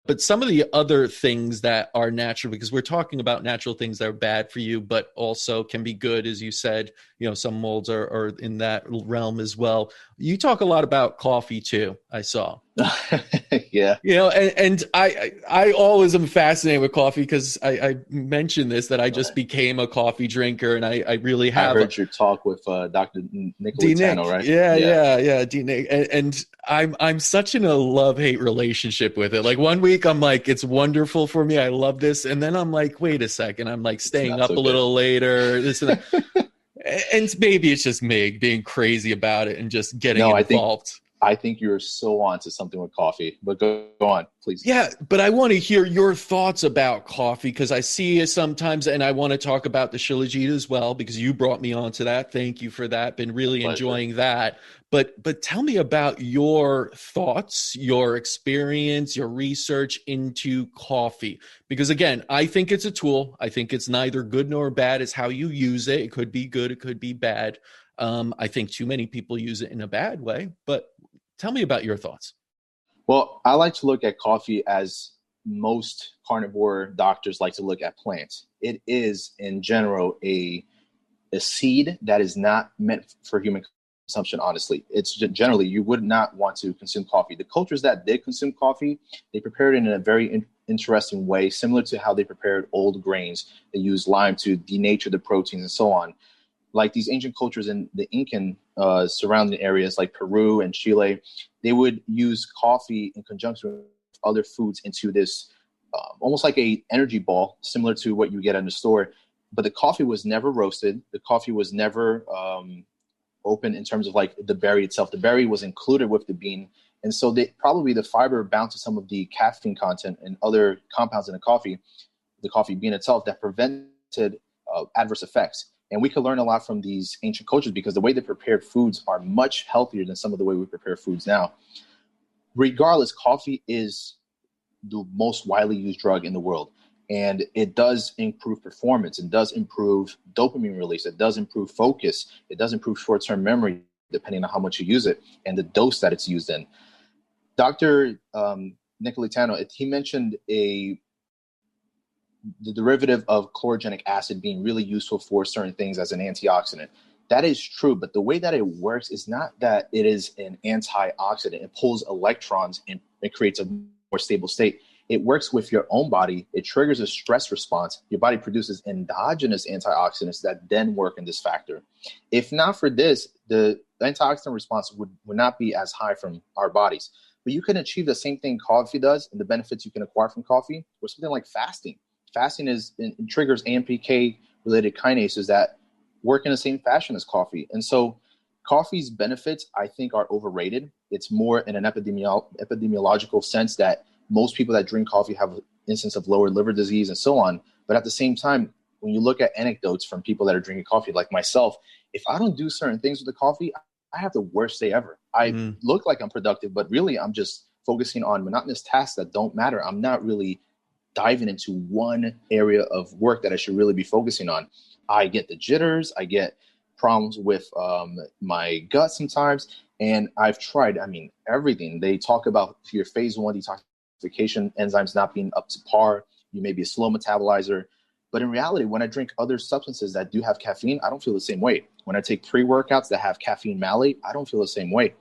But some of the other things that are natural, because we're talking about natural things that are bad for you, but also can be good, as you said, some molds are in that realm as well. You talk a lot about coffee too, I saw. Yeah, And I always am fascinated with coffee because I mentioned this, that I just right. became a coffee drinker, and I really I have. heard your talk with Dr. D Nicolitano, Nick, right? yeah, Yeah, yeah, yeah, D Nick, and I'm such in a love-hate relationship with it. Like one week I'm like, it's wonderful for me, I love this, and then I'm like, wait a second, I'm like it's staying not up so a good. little later, this and that, and maybe it's just me being crazy about it and just getting No, involved. I think you're so on to something with coffee. But go on, please. Yeah, but I want to hear your thoughts about coffee because I see it sometimes, and I want to talk about the Shilajit as well because you brought me onto that. Thank you for that. Been My really pleasure. enjoying that. But tell me about your thoughts, your experience, your research into coffee. Because again, I think it's a tool. I think it's neither good nor bad. It's how you use it. It could be good. It could be bad. I think too many people use it in a bad way. But tell me about your thoughts. Well, I like to look at coffee as most carnivore doctors like to look at plants. It is, in general, a seed that is not meant for human consumption. Honestly, it's generally you would not want to consume coffee. The cultures that did consume coffee, they prepared it in a very interesting way, similar to how they prepared old grains. They used lime to denature the proteins and so on. Like these ancient cultures in the Incan surrounding areas like Peru and Chile, they would use coffee in conjunction with other foods into this almost like a energy ball, similar to what you get in the store. But the coffee was never roasted. The coffee was never open in terms of like the berry itself. The berry was included with the bean. And so they probably the fiber bound to some of the caffeine content and other compounds in the coffee bean itself that prevented adverse effects. And we could learn a lot from these ancient cultures because the way they prepared foods are much healthier than some of the way we prepare foods now. Regardless, coffee is the most widely used drug in the world. And it does improve performance. It does improve dopamine release. It does improve focus. It does improve short-term memory, depending on how much you use it and the dose that it's used in. Dr. Nicolitano, he mentioned the derivative of chlorogenic acid being really useful for certain things as an antioxidant. That is true, but the way that it works is not that it is an antioxidant. It pulls electrons and it creates a more stable state. It works with your own body. It triggers a stress response. Your body produces endogenous antioxidants that then work in this factor. If not for this, the antioxidant response would not be as high from our bodies. But you can achieve the same thing coffee does and the benefits you can acquire from coffee with something like fasting. Fasting it triggers AMPK related kinases that work in the same fashion as coffee. And so coffee's benefits, I think, are overrated. It's more in an epidemiological sense that most people that drink coffee have an instance of lower liver disease and so on. But at the same time, when you look at anecdotes from people that are drinking coffee, like myself, if I don't do certain things with the coffee, I have the worst day ever. I Mm. look like I'm productive, but really I'm just focusing on monotonous tasks that don't matter. I'm not really diving into one area of work that I should really be focusing on. I get the jitters. I get problems with my gut sometimes. And I've tried, everything. They talk about your phase one detoxification enzymes not being up to par. You may be a slow metabolizer. But in reality, when I drink other substances that do have caffeine, I don't feel the same way. When I take pre-workouts that have caffeine malate, I don't feel the same way.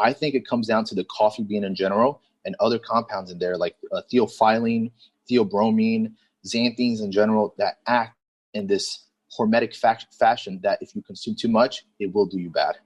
I think it comes down to the coffee bean in general and other compounds in there like theophylline, theobromine, xanthines in general that act in this hormetic fashion that if you consume too much, it will do you bad.